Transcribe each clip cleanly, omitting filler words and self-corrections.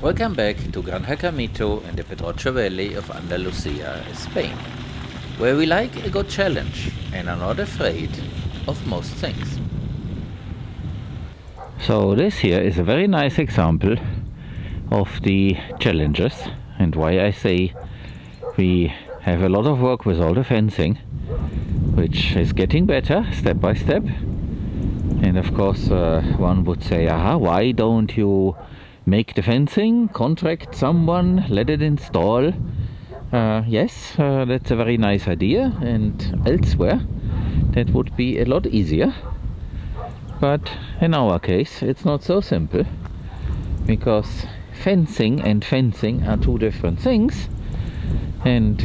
Welcome back to Granja Caimito in the Pedroches Valley of Andalusia, Spain, where we like a good challenge and are not afraid of most things. So this here is a very nice example of the challenges and why I say we have a lot of work with all the fencing, which is getting better step by step. And of course one would say, why don't you make the fencing, contract someone, let it install? Yes, that's a very nice idea, and elsewhere that would be a lot easier. But in our case it's not so simple, because fencing and fencing are two different things. And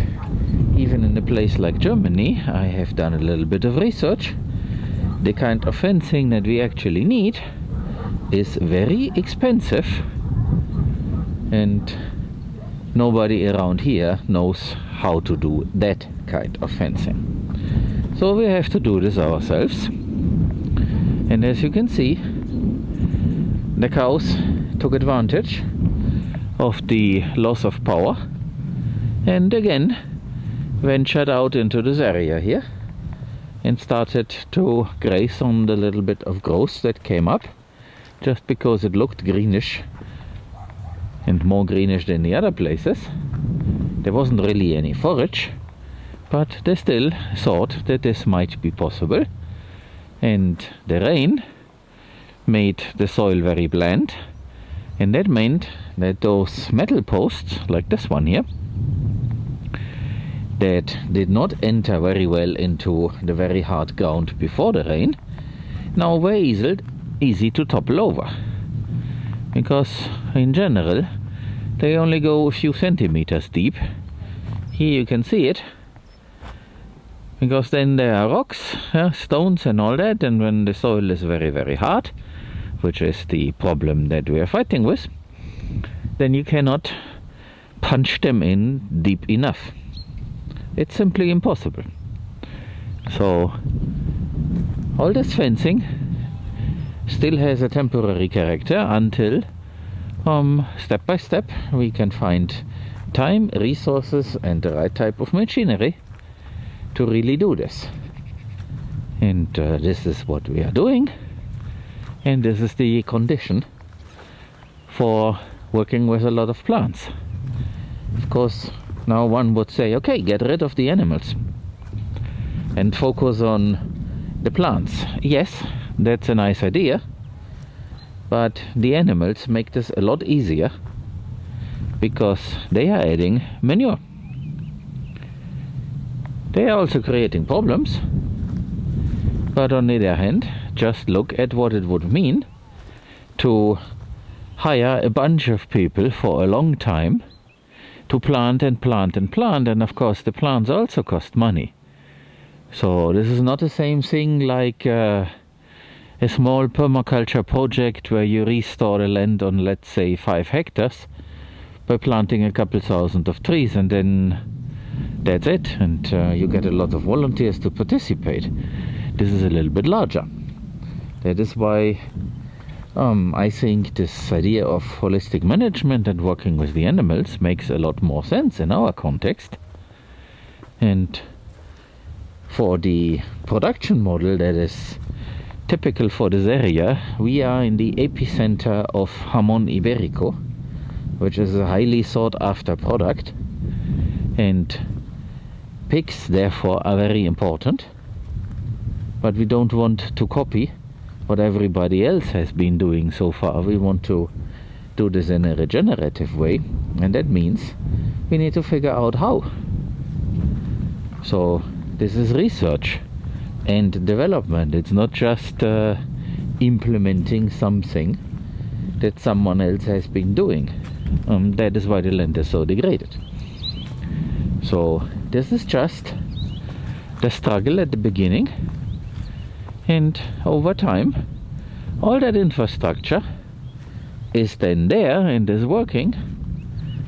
even in a place like Germany, I have done a little bit of research. The kind of fencing that we actually need is very expensive, and nobody around here knows how to do that kind of fencing. So we have to do this ourselves. And as you can see, the cows took advantage of the loss of power and again ventured out into this area here and started to graze on the little bit of growth that came up, just because it looked greenish and more greenish than the other places. There wasn't really any forage, but they still thought that this might be possible. And the rain made the soil very bland, and that meant that those metal posts, like this one here, that did not enter very well into the very hard ground before the rain, now were easy to topple over, because in general they only go a few centimeters deep. Here you can see it, because then there are rocks, stones and all that, and when the soil is very, very hard, which is the problem that we are fighting with, then you cannot punch them in deep enough. It's simply impossible. So all this fencing still has a temporary character until step by step we can find time, resources and the right type of machinery to really do this. And this is what we are doing, and this is the condition for working with a lot of plants. Of course, now one would say, okay, get rid of the animals and focus on the plants. Yes, that's a nice idea, but the animals make this a lot easier because they are adding manure. They are also creating problems, but on the other hand, just look at what it would mean to hire a bunch of people for a long time to plant and plant and plant, and of course the plants also cost money. So this is not the same thing like a small permaculture project where you restore the land on, let's say, 5 hectares by planting a couple thousand of trees, and then that's it, and you get a lot of volunteers to participate. This is a little bit larger. That is why I think this idea of holistic management and working with the animals makes a lot more sense in our context. And for the production model that is typical for this area, we are in the epicenter of Jamón Ibérico, which is a highly sought after product, and pigs therefore are very important. But we don't want to copy what everybody else has been doing so far. We want to do this in a regenerative way, and that means we need to figure out how. So this is research and development. It's not just implementing something that someone else has been doing. That is why the land is so degraded. So this is just the struggle at the beginning, and over time all that infrastructure is then there and is working,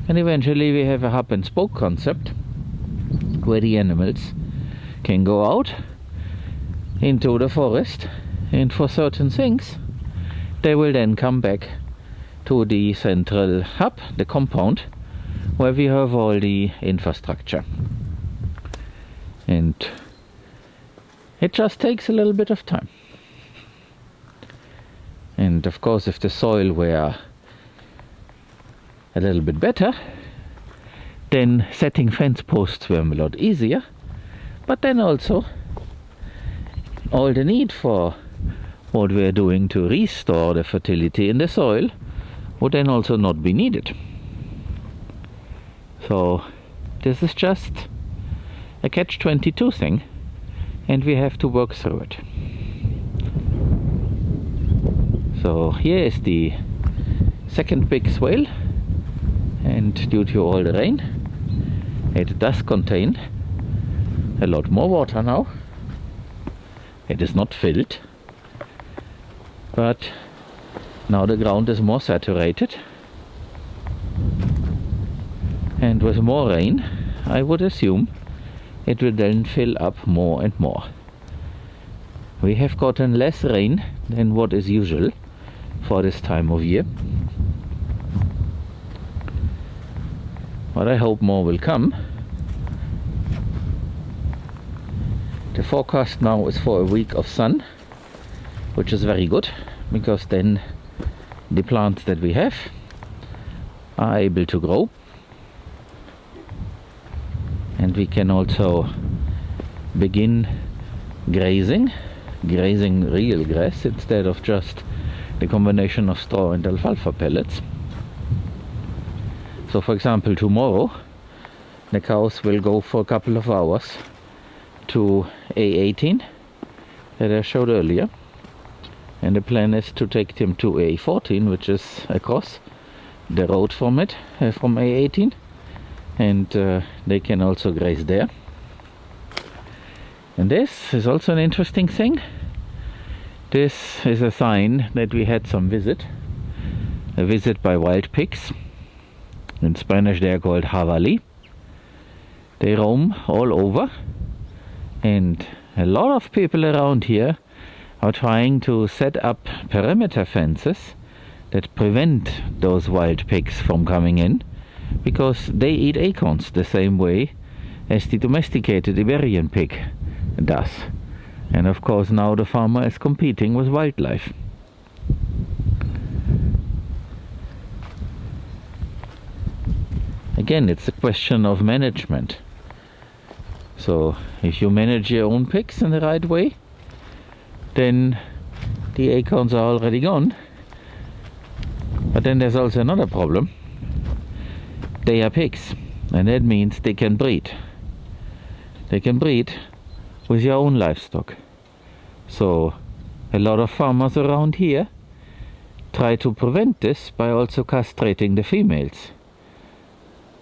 and eventually we have a hub and spoke concept where the animals can go out into the forest, and for certain things they will then come back to the central hub, the compound, where we have all the infrastructure. And it just takes a little bit of time. And of course, if the soil were a little bit better, then setting fence posts were a lot easier. But then also, all the need for what we are doing to restore the fertility in the soil would then also not be needed. So this is just a catch-22 thing, and we have to work through it. So here is the second big swale, and due to all the rain, it does contain a lot more water now. It is not filled, but now the ground is more saturated, and with more rain I would assume it will then fill up more and more. We have gotten less rain than what is usual for this time of year, but I hope more will come. The forecast now is for a week of sun, which is very good, because then the plants that we have are able to grow, and we can also begin grazing real grass instead of just the combination of straw and alfalfa pellets. So for example, tomorrow the cows will go for a couple of hours to A18 that I showed earlier, and the plan is to take them to A14, which is across the road from it, from A18, and they can also graze there. And this is also an interesting thing. This is a sign that we had a visit by wild pigs. In Spanish they are called jabalí. They roam all over, and a lot of people around here are trying to set up perimeter fences that prevent those wild pigs from coming in, because they eat acorns the same way as the domesticated Iberian pig does. And of course now the farmer is competing with wildlife. Again, it's a question of management. So if you manage your own pigs in the right way, then the acorns are already gone. But then there's also another problem. They are pigs, and that means they can breed. They can breed with your own livestock. So a lot of farmers around here try to prevent this by also castrating the females,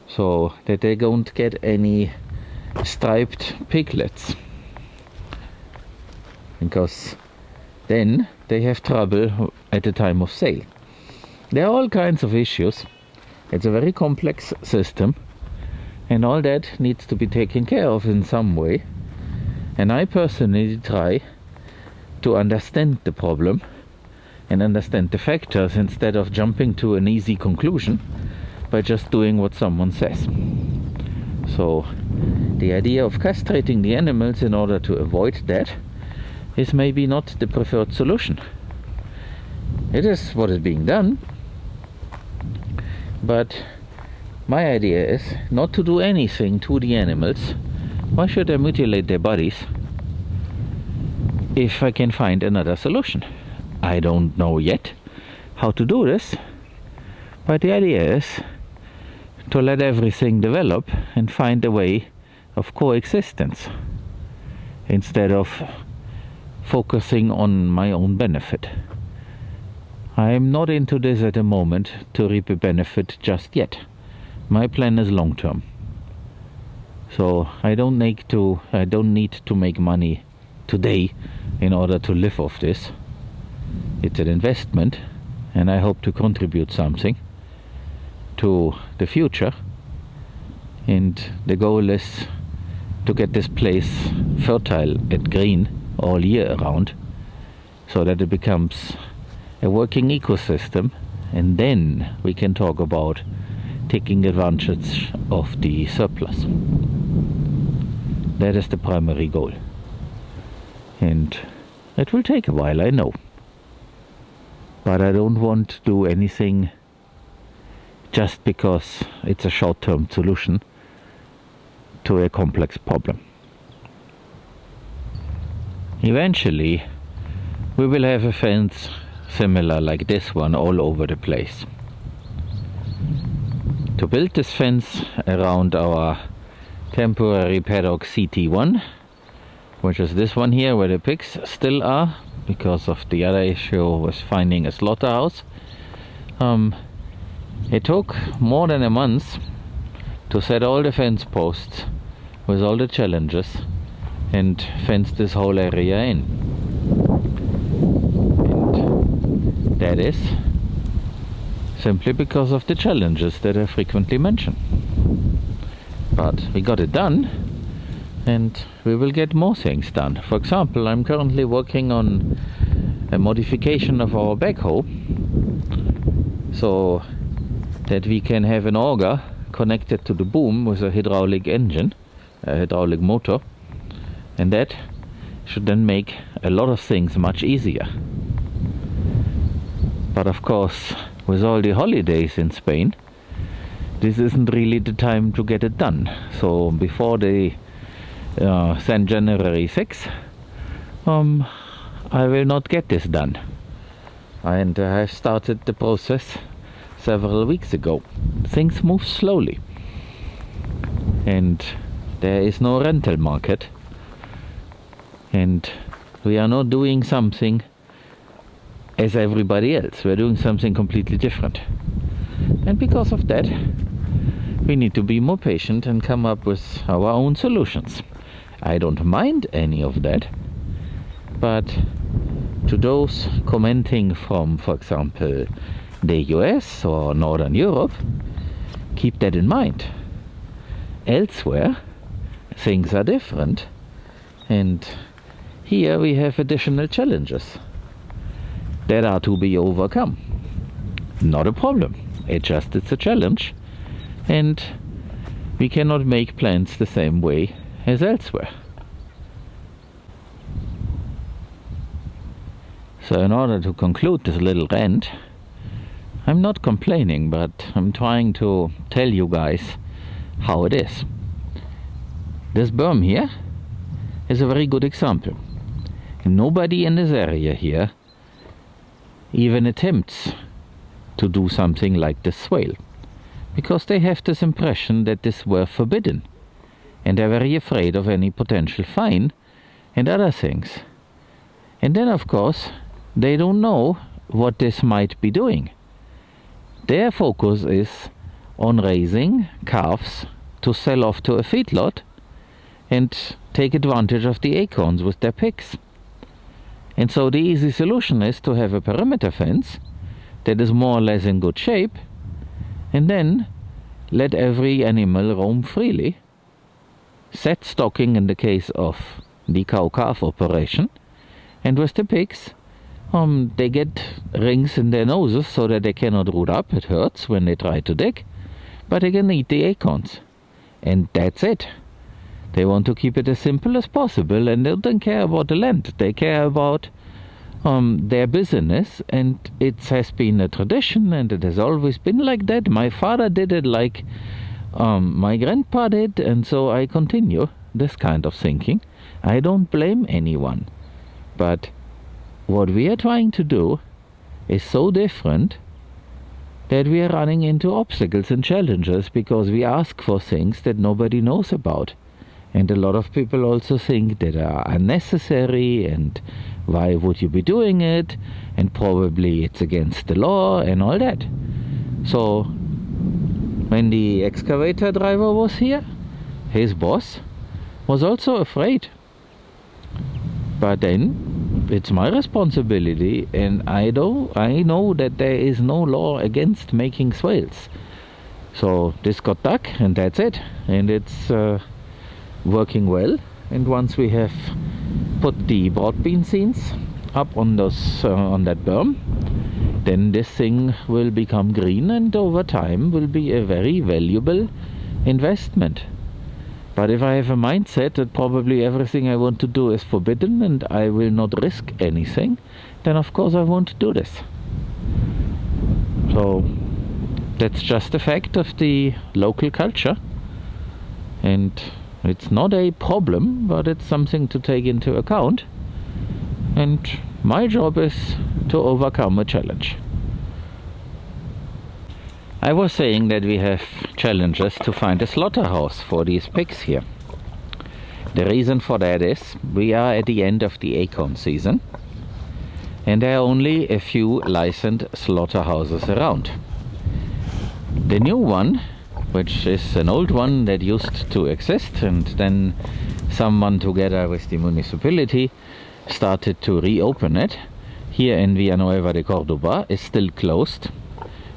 so that they don't get any striped piglets, because then they have trouble at the time of sale. There are all kinds of issues. It's a very complex system, and all that needs to be taken care of in some way. And I personally try to understand the problem and understand the factors, instead of jumping to an easy conclusion by just doing what someone says. So the idea of castrating the animals in order to avoid that is maybe not the preferred solution. It is what is being done, but my idea is not to do anything to the animals. Why should I mutilate their bodies if I can find another solution? I don't know yet how to do this, but the idea is to let everything develop and find a way of coexistence, instead of focusing on my own benefit. I am not into this at the moment to reap a benefit just yet. My plan is long term. So I don't need to make money today in order to live off this. It's an investment, and I hope to contribute something to the future. And the goal is to get this place fertile and green all year around, so that it becomes a working ecosystem and then we can talk about taking advantage of the surplus. That is the primary goal, and it will take a while, I know, but I don't want to do anything just because it's a short-term solution to a complex problem. Eventually we will have a fence similar like this one all over the place. To build this fence around our temporary paddock CT1, which is this one here where the pigs still are because of the other issue was finding a slaughterhouse, it took more than a month to set all the fence posts with all the challenges and fence this whole area in. And that is simply because of the challenges that I frequently mention. But we got it done, and we will get more things done. For example, I'm currently working on a modification of our backhoe so that we can have an auger connected to the boom with a hydraulic engine, a hydraulic motor, and that should then make a lot of things much easier. But of course, with all the holidays in Spain, this isn't really the time to get it done. So before they send January 6th, I will not get this done. And I started the process several weeks ago. Things move slowly, and there is no rental market, and we are not doing something as everybody else. We're doing something completely different, and because of that we need to be more patient and come up with our own solutions. I don't mind any of that, but to those commenting from, for example, the US or Northern Europe, keep that in mind. Elsewhere things are different, and here we have additional challenges that are to be overcome. Not a problem, it's a challenge, and we cannot make plans the same way as elsewhere. So in order to conclude this little rant, I'm not complaining, but I'm trying to tell you guys how it is. This berm here is a very good example. Nobody in this area here even attempts to do something like this swale, because they have this impression that this were forbidden, and they're very afraid of any potential fine and other things. And then of course they don't know what this might be doing. Their focus is on raising calves to sell off to a feedlot and take advantage of the acorns with their pigs. And so the easy solution is to have a perimeter fence that is more or less in good shape, and then let every animal roam freely, set stocking in the case of the cow-calf operation, and with the pigs, they get rings in their noses so that they cannot root up. It hurts when they try to dig, but they can eat the acorns, and that's it. They want to keep it as simple as possible, and they don't care about the land. They care about their business, and it has been a tradition, and it has always been like that. My father did it like my grandpa did, and so I continue this kind of thinking. I don't blame anyone, but what we are trying to do is so different that we are running into obstacles and challenges because we ask for things that nobody knows about. And a lot of people also think that are unnecessary, and why would you be doing it, and probably it's against the law and all that. So when the excavator driver was here, his boss was also afraid. But then it's my responsibility, and I know that there is no law against making swales. So this got dug, and that's it, and it's working well. And once we have put the broad bean scenes up on those on that berm, then this thing will become green and over time will be a very valuable investment. But if I have a mindset that probably everything I want to do is forbidden and I will not risk anything, then of course I won't do this. So that's just a fact of the local culture, and it's not a problem, but it's something to take into account, and my job is to overcome a challenge. I was saying that we have challenges to find a slaughterhouse for these pigs here. The reason for that is we are at the end of the acorn season and there are only a few licensed slaughterhouses around. The new one, which is an old one that used to exist, and then someone together with the municipality started to reopen it here in Villanueva de Córdoba, is still closed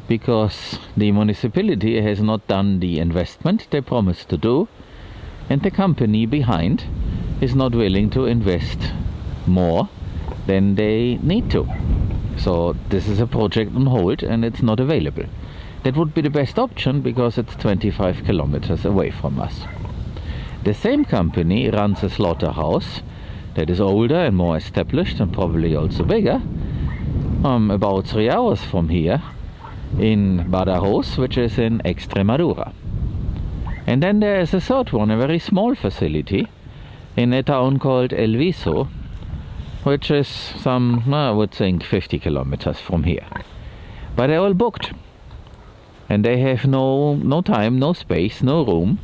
because the municipality has not done the investment they promised to do, and the company behind is not willing to invest more than they need to. So this is a project on hold and it's not available. That would be the best option because it's 25 kilometers away from us. The same company runs a slaughterhouse that is older and more established and probably also bigger, about 3 hours from here, in Badajoz, which is in Extremadura. And then there is a third one, a very small facility in a town called El Viso, which is some, I would think, 50 kilometers from here. But they're all booked, and they have no time, no space, no room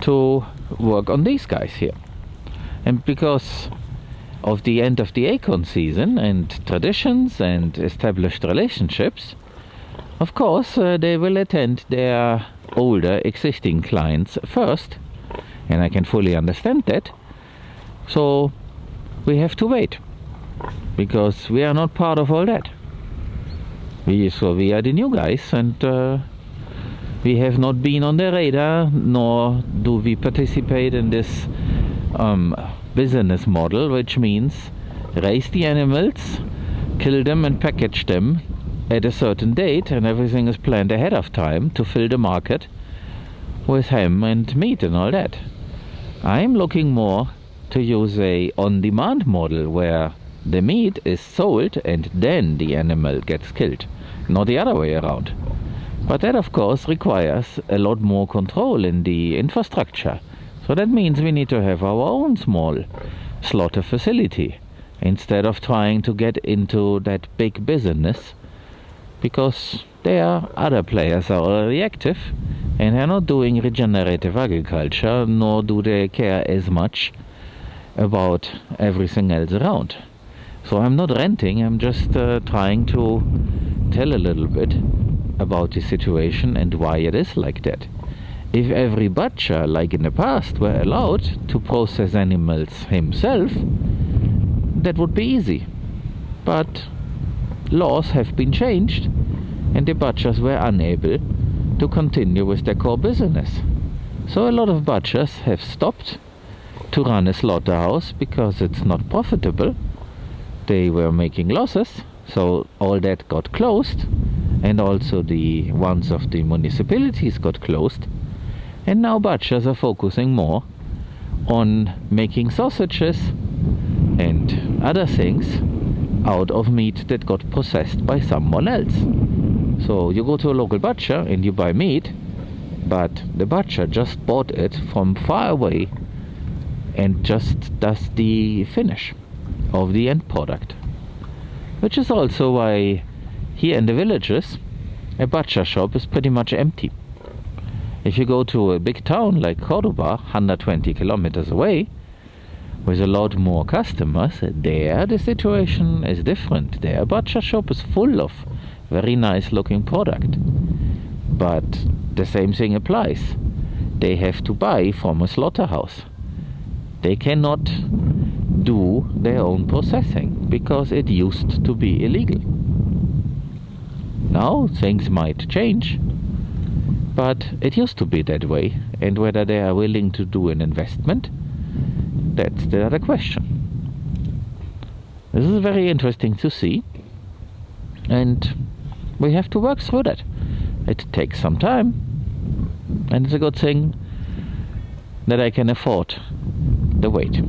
to work on these guys here. And because of the end of the acorn season and traditions and established relationships, of course they will attend their older existing clients first, and I can fully understand that. So we have to wait, because we are not part of all that. We are the new guys, and we have not been on the radar, nor do we participate in this business model, which means raise the animals, kill them and package them at a certain date, and everything is planned ahead of time to fill the market with ham and meat and all that. I'm looking more to use a on-demand model where the meat is sold and then the animal gets killed, not the other way around. But that of course requires a lot more control in the infrastructure. So that means we need to have our own small slaughter facility instead of trying to get into that big business, because there are other players are already active and are not doing regenerative agriculture, nor do they care as much about everything else around. So I'm not renting, I'm just trying to tell a little bit about the situation and why it is like that. If every butcher, like in the past, were allowed to process animals himself, that would be easy. But laws have been changed and the butchers were unable to continue with their core business. So a lot of butchers have stopped to run a slaughterhouse because it's not profitable. They were making losses, so all that got closed, and also the ones of the municipalities got closed, and now butchers are focusing more on making sausages and other things out of meat that got processed by someone else. So you go to a local butcher and you buy meat, but the butcher just bought it from far away and just does the finish of the end product. Which is also why here in the villages a butcher shop is pretty much empty. If you go to a big town like Cordoba, 120 kilometers away, with a lot more customers, there the situation is different. There a butcher shop is full of very nice looking product. But the same thing applies. They have to buy from a slaughterhouse. They cannot do their own processing because it used to be illegal. Now things might change, but it used to be that way, and whether they are willing to do an investment, that's the other question. This is very interesting to see, And we have to work through that. It takes some time, and it's a good thing that I can afford the wait.